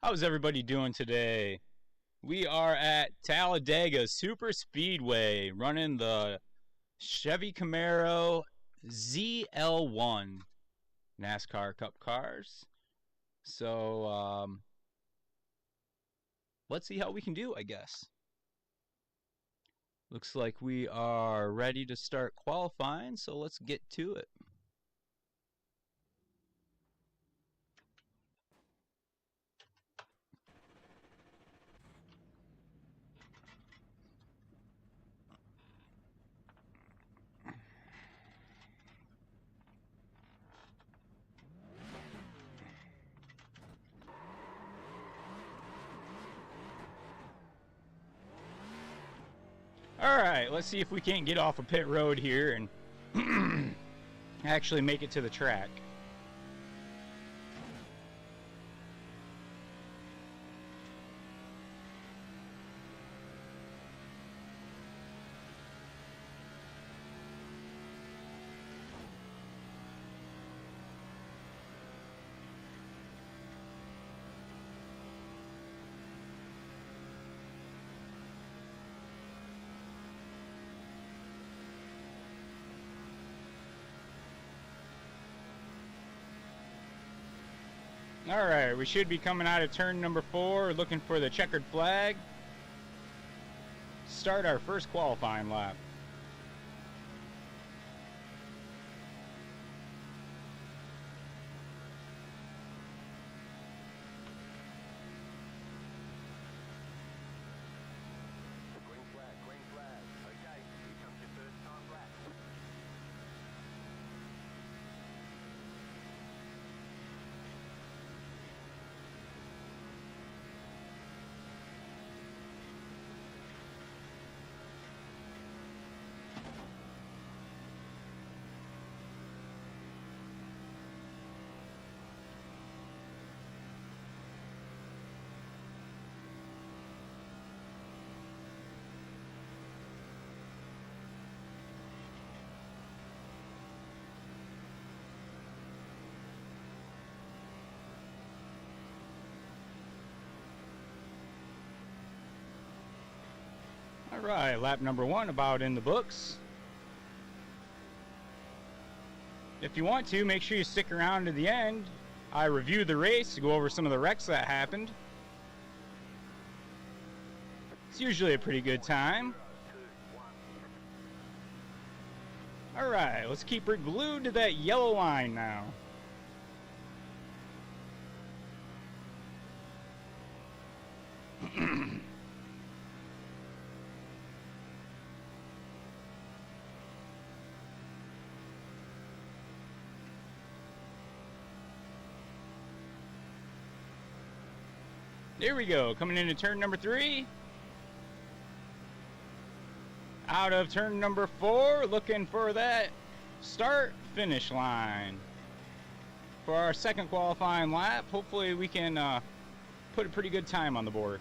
How's everybody doing today? We are at Talladega Super Speedway running the Chevy Camaro ZL1 NASCAR Cup cars. So let's see how we can do, I guess. Looks like we are ready to start qualifying, so let's get to it. Alright, let's see if we can't get off a pit road here and actually make it to the track. Alright, we should be coming out of turn number 4, looking for the checkered flag. Start our first qualifying lap. Green flag. Okay, here comes your first time lap. Alright, lap number 1 about in the books. If you want to, make sure you stick around to the end. I reviewed the race to go over some of the wrecks that happened. It's usually a pretty good time. Alright, let's keep her glued to that yellow line now. There we go, coming into turn number 3. Out of turn number 4, looking for that start finish line. For our second qualifying lap, hopefully we can put a pretty good time on the board.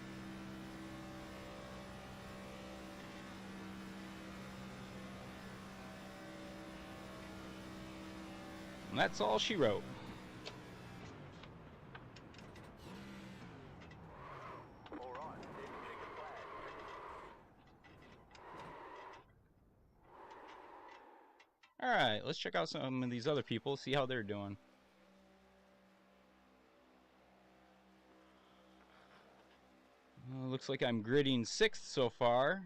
And that's all she wrote. Alright, let's check out some of these other people, see how they're doing. Looks like I'm gridding 6th so far.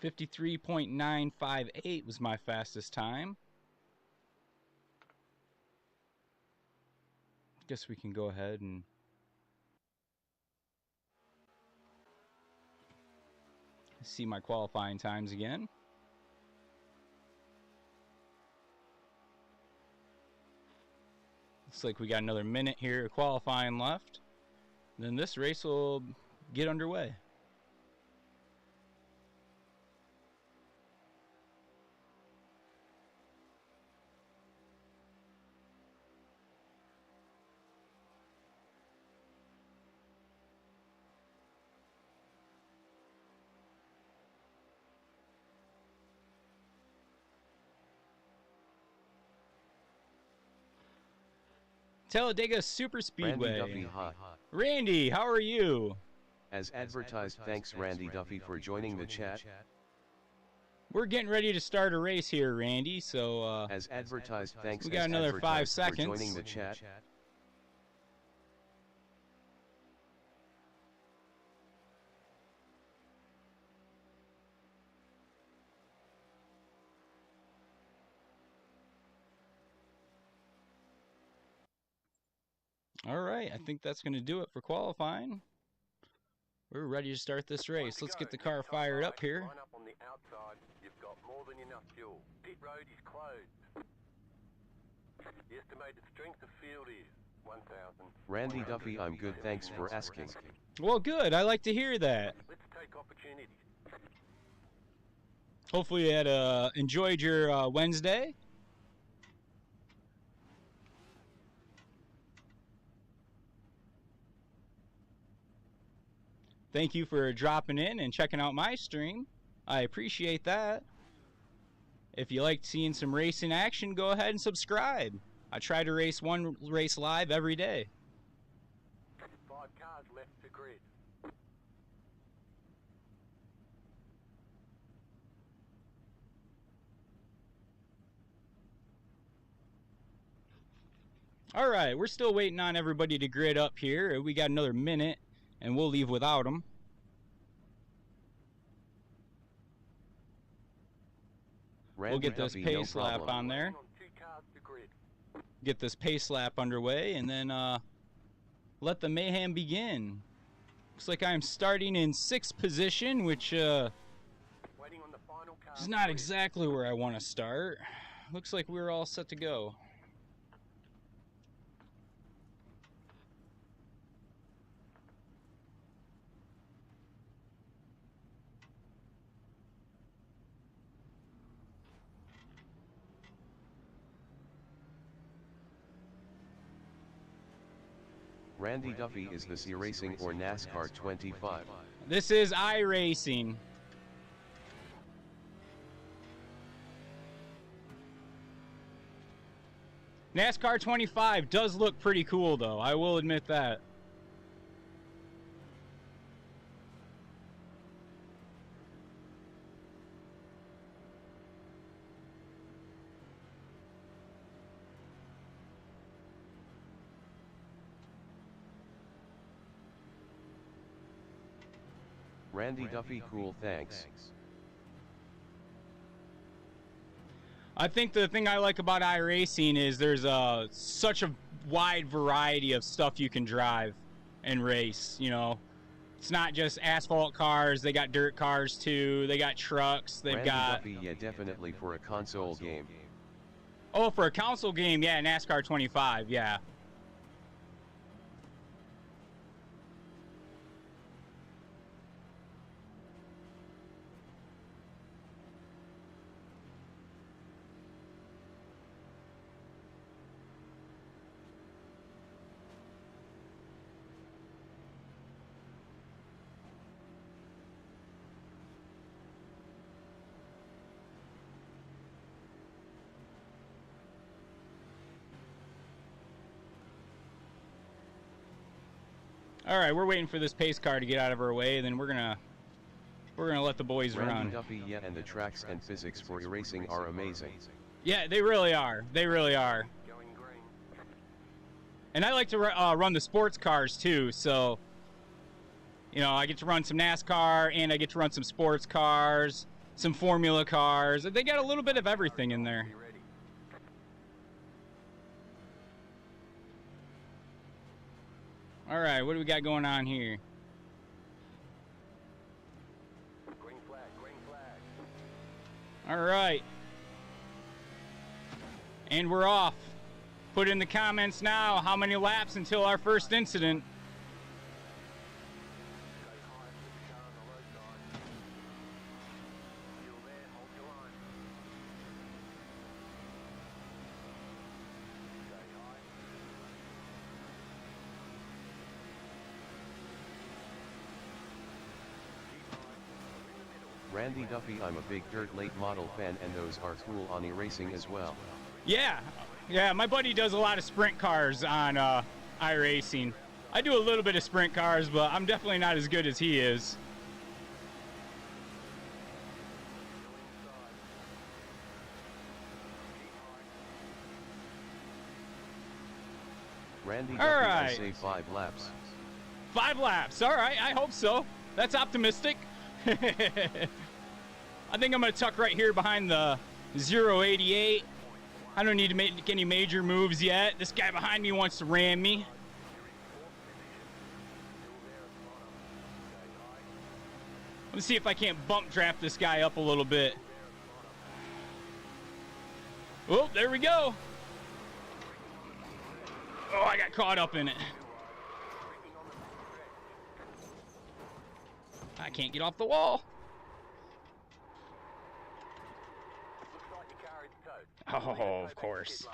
53.958 was my fastest time. Guess we can go ahead and see my qualifying times again. Looks like we got another minute here of qualifying left. Then this race will get underway. Talladega Super Randy Speedway. Duffy, hi. Randy, how are you? As advertised, thanks Randy Duffy for joining the chat. We're getting ready to start a race here, Randy, so As advertised, thanks we got another 5 advertised for joining seconds. the chat. All right, I think that's going to do it for qualifying. We're ready to start this race. Let's get the car fired up here. Line up on the outside. You've got more than enough fuel. Pit road is closed. The estimated strength of field is 1,000. Randy Duffy, I'm good, thanks for asking. Well, good. I like to hear that. Let's take opportunities. Hopefully you had enjoyed your Wednesday. Thank you for dropping in and checking out my stream. I appreciate that. If you like seeing some racing action, go ahead and subscribe. I try to race one race live every day. 5 cars left to grid. All right, we're still waiting on everybody to grid up here. We got another minute, and we'll leave without them. Randy We'll get this Duffy, pace no lap problem. on there. On 2 cars to grid. Get this pace lap underway, and then let the mayhem begin. Looks like I'm starting in 6th position, which Waiting on the final car. is not exactly where I want to start. Looks like we're all set to go. Randy Duffy, is this iRacing or NASCAR 25? This is iRacing. NASCAR 25 does look pretty cool, though. I will admit that. Randy Duffy, cool, thanks. I think the thing I like about iRacing is there's such a wide variety of stuff you can drive and race, you know. It's not just asphalt cars, they got dirt cars too, they got trucks, they've Randy got... Duffy, yeah, definitely for a console game. Oh, for a console game, yeah, NASCAR 25, yeah. All right, we're waiting for this pace car to get out of our way, then we're gonna let the boys Randy run. Duffy, yeah, and the tracks and physics for iRacing are amazing. Yeah, they really are. They really are. Going green. And I like to run the sports cars too, so you know, I get to run some NASCAR and I get to run some sports cars, some Formula cars. They got a little bit of everything in there. Be ready. All right, what do we got going on here? Green flag, green flag. All right. And we're off. Put in the comments now how many laps until our first incident. Stay high, put the car on the low side. Still there, hold your line. Stay high. Keep high. We're in the middle. Randy Duffy, I'm a big dirt late model fan and those are cool on iRacing as well. Yeah, Yeah, my buddy does a lot of sprint cars on iRacing. I do a little bit of sprint cars, but I'm definitely not as good as he is. Randy All Duffy, right. I say 5 laps. 5 laps. All right, I hope so. That's optimistic. I think I'm going to tuck right here behind the 088. I don't need to make any major moves yet. This guy behind me wants to ram me. Let's see if I can't bump draft this guy up a little bit. Oh, there we go. Oh, I got caught up in it. I can't get off the wall. Oh, of course.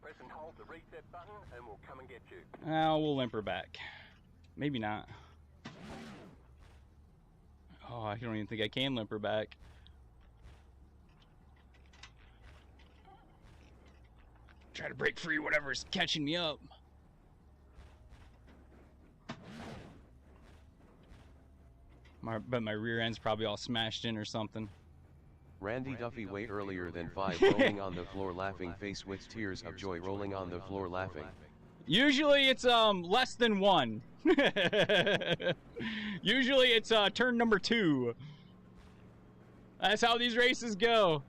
Press and hold the reset button and we'll come and get you. We'll limp her back. Maybe not. Oh, I don't even think I can limp her back. Try to break free whatever's catching me up. But my rear end's probably all smashed in or something. Randy Duffy way earlier than 5 rolling on the floor laughing face with tears of joy rolling on the floor laughing. Usually it's less than 1. Usually it's turn number 2. That's how these races go.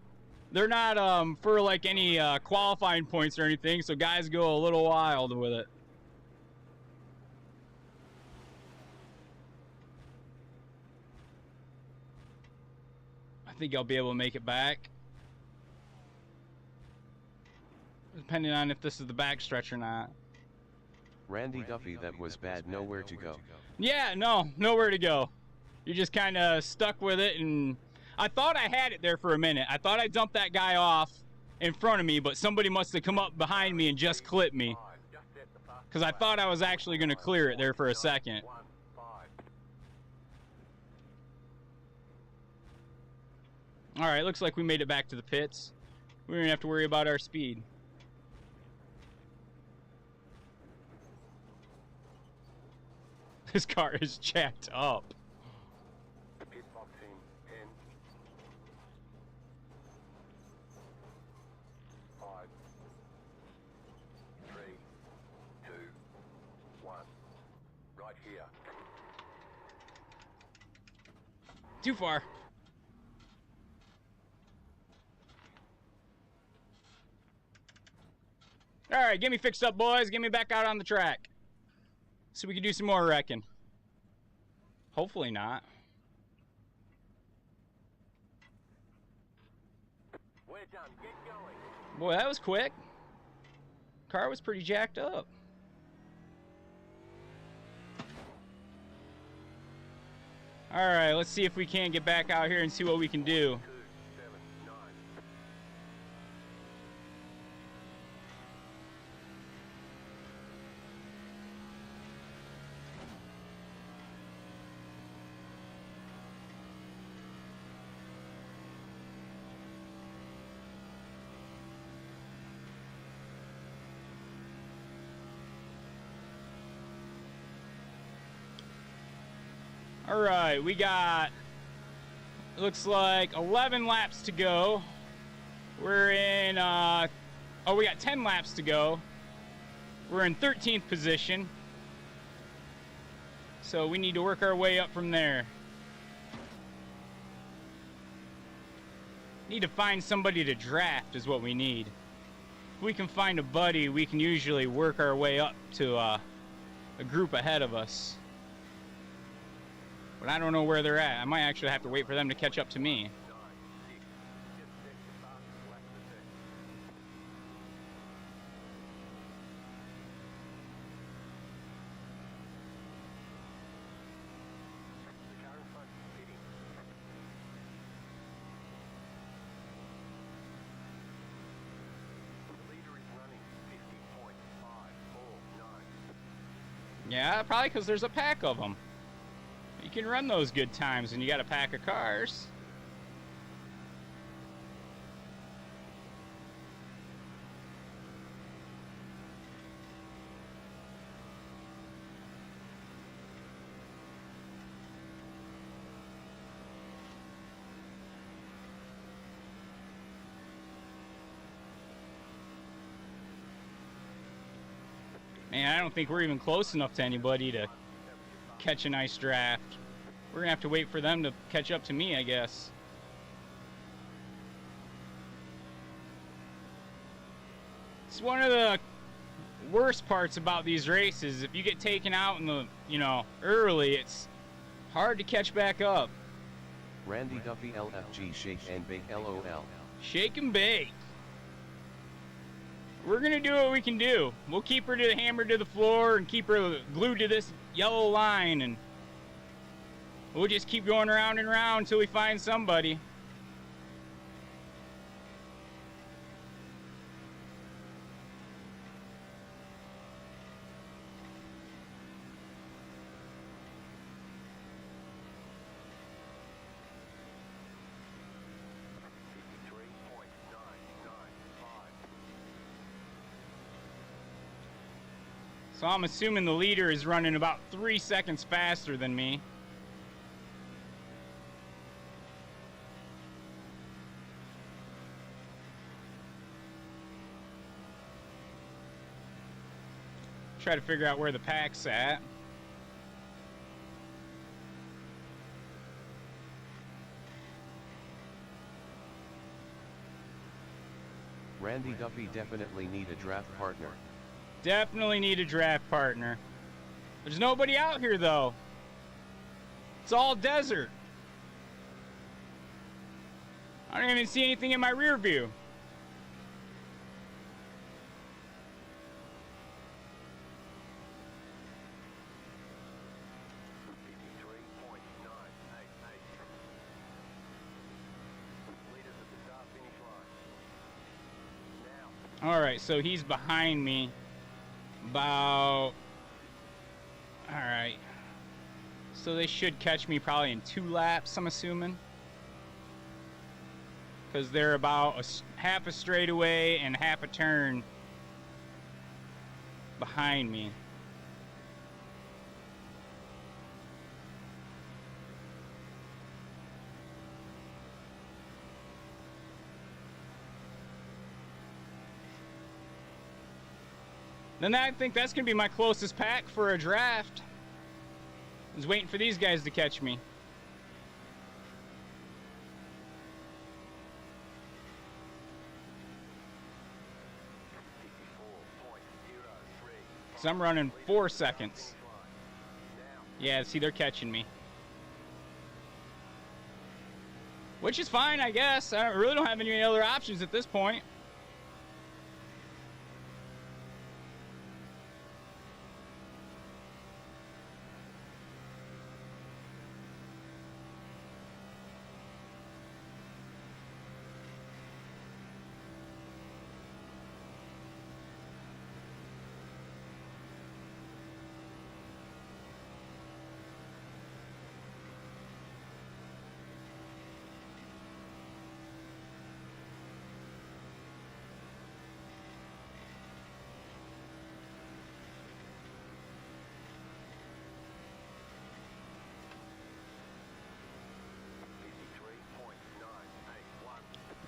They're not for like any qualifying points or anything, so guys go a little wild with it. I think I'll be able to make it back. Depending on if this is the back stretch or not. Randy Duffy, that was bad, nowhere to go. Yeah, no, nowhere to go. You're just kind of stuck with it, and I thought I had it there for a minute. I thought I dumped that guy off in front of me, but somebody must have come up behind me and just clipped me. Because I thought I was actually going to clear it there for a second. All right, looks like we made it back to the pits. We don't have to worry about our speed. This car is jacked up. Pit box in 10, 5, 3, 2, 1. Right here. Too far. All right, get me fixed up, boys. Get me back out on the track so we can do some more wrecking. Hopefully not. We're done. Get going. Boy, that was quick. Car was pretty jacked up. All right, let's see if we can get back out here and see what we can do. 2, 7, 9. All right, we got, looks like 11 laps to go. We're in, oh, we got 10 laps to go. We're in 13th position. So we need to work our way up from there. Need to find somebody to draft is what we need. If we can find a buddy, we can usually work our way up to a group ahead of us. But I don't know where they're at. I might actually have to wait for them to catch up to me. Yeah, probably because there's a pack of them. You can run those good times when you got a pack of cars. And I don't think we're even close enough to anybody to catch a nice draft. We're gonna have to wait for them to catch up to me, I guess. It's one of the worst parts about these races. If you get taken out in the, early, it's hard to catch back up. Randy Duffy LFG shake and bake LOL. Shake and bake. We're gonna do what we can do. We'll keep her hammered to the floor and keep her glued to this yellow line, and we'll just keep going around and around until we find somebody. So I'm assuming the leader is running about 3 seconds faster than me. Try to figure out where the pack's at. Randy Duffy definitely need a draft partner. Definitely need a draft partner. There's nobody out here though. It's all desert. I don't even see anything in my rear view. Alright, so he's behind me. About... Alright. So they should catch me probably in 2 laps, I'm assuming. Because they're about half a straightaway and half a turn behind me. Then I think that's going to be my closest pack for a draft. I was waiting for these guys to catch me. So I'm running 4 seconds. Yeah, see, they're catching me. Which is fine, I guess. I really don't have any other options at this point.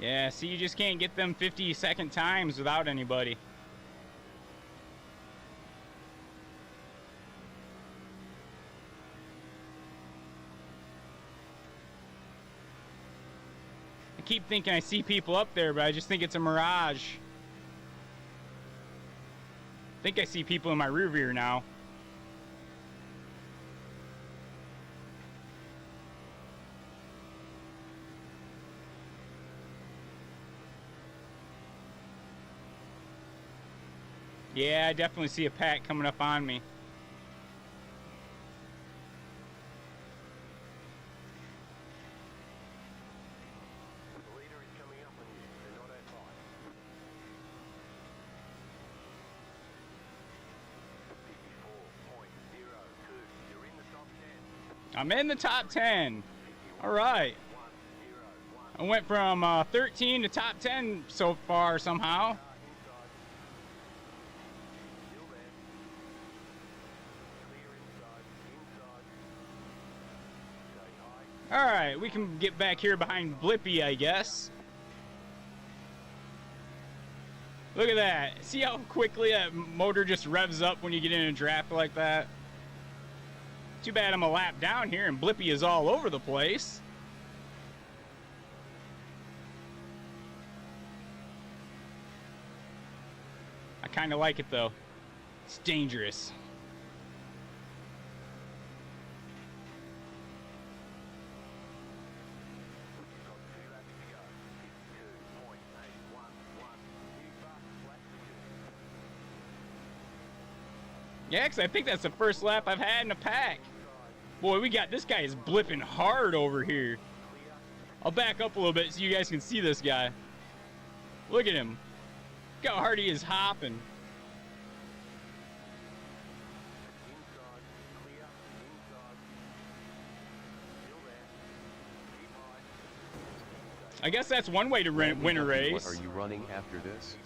Yeah, see, you just can't get them 50-second times without anybody. I keep thinking I see people up there, but I just think it's a mirage. I think I see people in my rear view now. Yeah, I definitely see a pack coming up on me. The leader is coming up on you. They're not that far. 54.02. You're in the top 10. I'm in the top 10. All right. I went from 13 to top 10 so far somehow. Alright, we can get back here behind Blippy, I guess. Look at that. See how quickly that motor just revs up when you get in a draft like that? Too bad I'm a lap down here and Blippy is all over the place. I kind of like it though. It's dangerous. Yeah, 'cause I think that's the first lap I've had in a pack. Boy, this guy is blipping hard over here. I'll back up a little bit so you guys can see this guy. Look at him. Look how hard he is hopping. I guess that's one way to win a race. What are you running after this?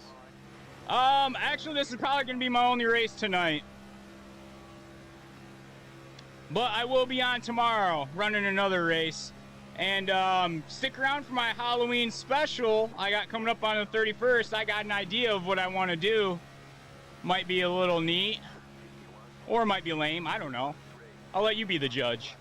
Actually, this is probably going to be my only race tonight. But I will be on tomorrow running another race. And stick around for my Halloween special I got coming up on the 31st. I got an idea of what I want to do. Might be a little neat. Or it might be lame. I don't know. I'll let you be the judge.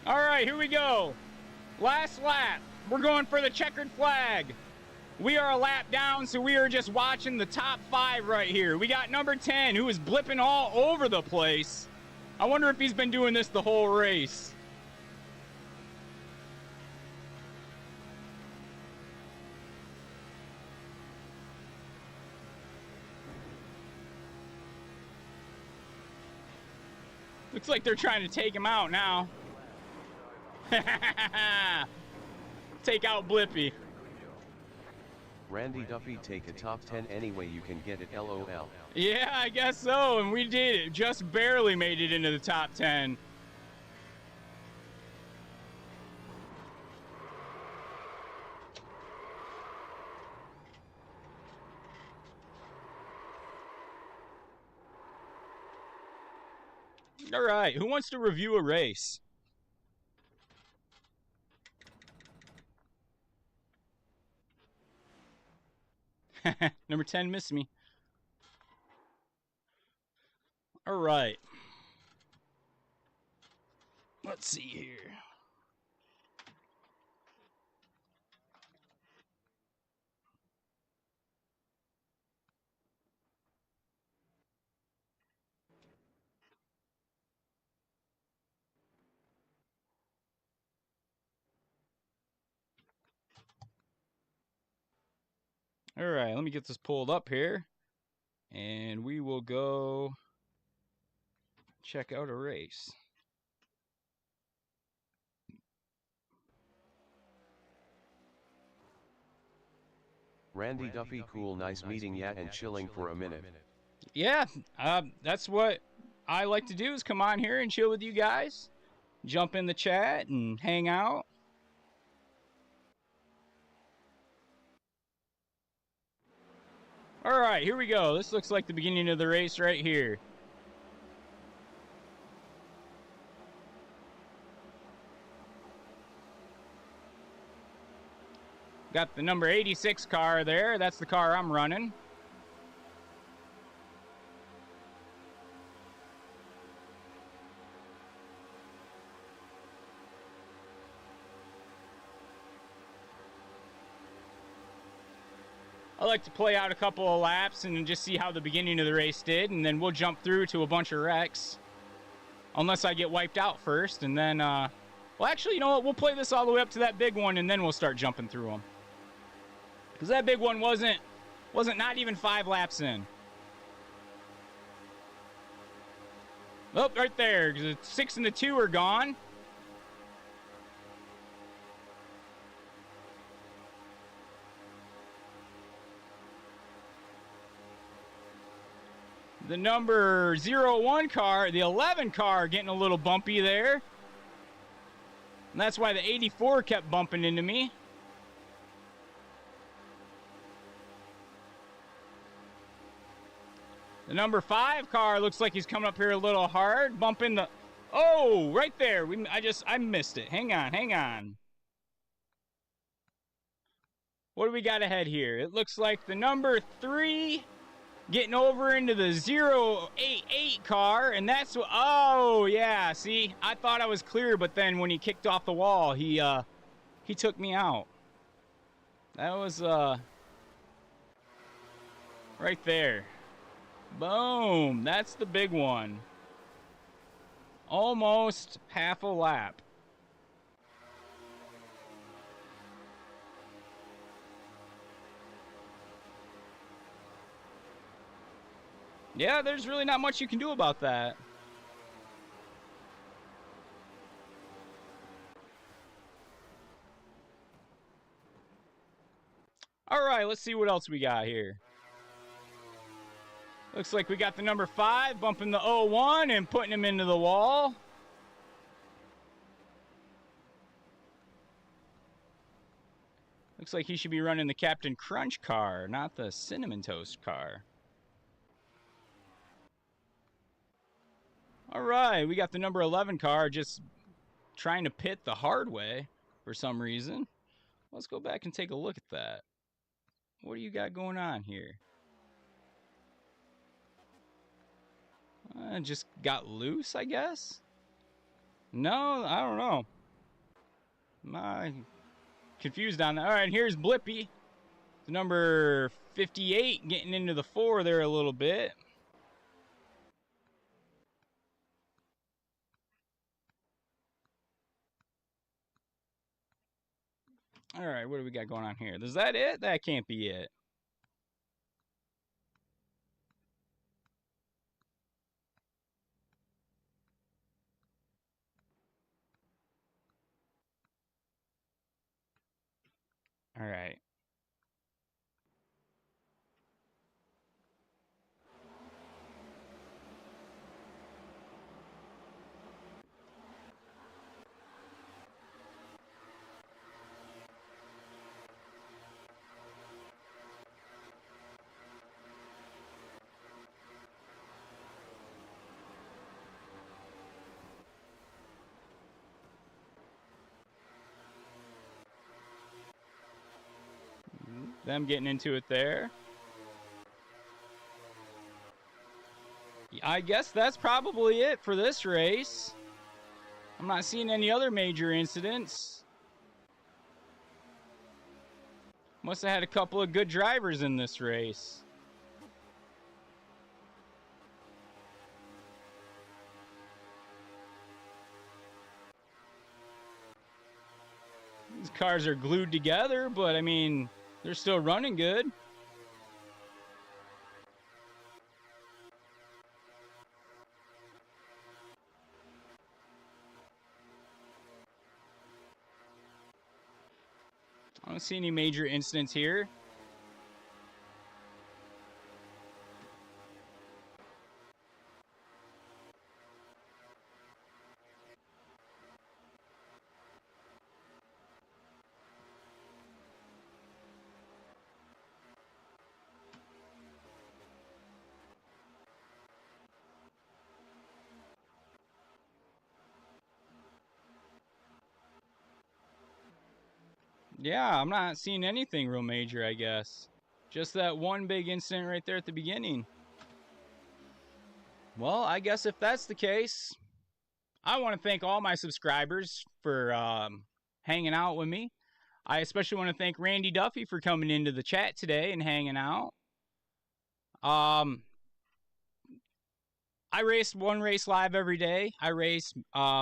All right, here we go. Last lap. We're going for the checkered flag. We are a lap down, so we are just watching the top 5 right here. We got number 10, who is blipping all over the place. I wonder if he's been doing this the whole race. Looks like they're trying to take him out now. Take out Blippy. Randy Duffy, take a top 10 any way you can get it, LOL. Yeah, I guess so, and we did it. Just barely made it into the top 10. All right, who wants to review a race? Number 10 missed me. All right. Let's see here. All right, let me get this pulled up here, and we will go check out a race. Randy Duffy, cool, nice meeting ya and chilling for a minute. Yeah, that's what I like to do, is come on here and chill with you guys, jump in the chat and hang out. All right, here we go. This looks like the beginning of the race right here. Got the number 86 car there. That's the car I'm running. I like to play out a couple of laps and just see how the beginning of the race did, and then we'll jump through to a bunch of wrecks. Unless I get wiped out first, and then, well, actually, you know what? We'll play this all the way up to that big one, and then we'll start jumping through them. Because that big one wasn't not even 5 laps in. Oh, right there. The 6 and the 2 are gone. The number 01 car, the 11 car, getting a little bumpy there. And that's why the 84 kept bumping into me. The number 5 car looks like he's coming up here a little hard, bumping the... Oh, right there. I missed it. Hang on. What do we got ahead here? It looks like the number 3 getting over into the 088 car, and that's what... Oh, yeah, see? I thought I was clear, but then when he kicked off the wall, he took me out. That was, right there. Boom, that's the big one. Almost half a lap. Yeah, there's really not much you can do about that. All right, let's see what else we got here. Looks like we got the number 5 bumping the 01 and putting him into the wall. Looks like he should be running the Captain Crunch car, not the Cinnamon Toast car. All right, we got the number 11 car just trying to pit the hard way for some reason. Let's go back and take a look at that. What do you got going on here? Just got loose, I guess? No, I don't know. I'm confused on that. All right, here's Blippy. The number 58 getting into the 4 there a little bit. All right, what do we got going on here? Is that it? That can't be it. All right. Them getting into it there. I guess that's probably it for this race. I'm not seeing any other major incidents. Must have had a couple of good drivers in this race. These cars are glued together, but I mean, they're still running good. I don't see any major incidents here. Yeah, I'm not seeing anything real major, I guess. Just that one big incident right there at the beginning. Well, I guess if that's the case, I want to thank all my subscribers for hanging out with me. I especially want to thank Randy Duffy for coming into the chat today and hanging out. I race one race live every day. I race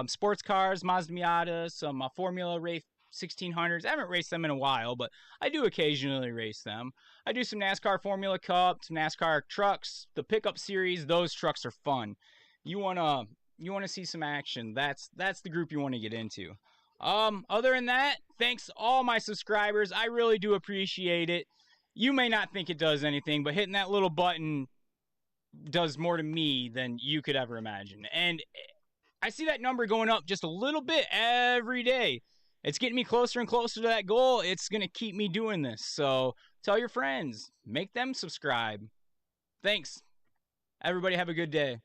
sports cars, Mazda Miata, some Formula Race 1600s. I haven't raced them in a while, but I do occasionally race them. I do some NASCAR Formula Cup, some NASCAR trucks, the pickup series. Those trucks are fun. You wanna see some action. That's the group you want to get into. Other than that, thanks all my subscribers. I really do appreciate it. You may not think it does anything, but hitting that little button does more to me than you could ever imagine. And I see that number going up just a little bit every day. It's getting me closer and closer to that goal. It's going to keep me doing this. So tell your friends, make them subscribe. Thanks. Everybody have a good day.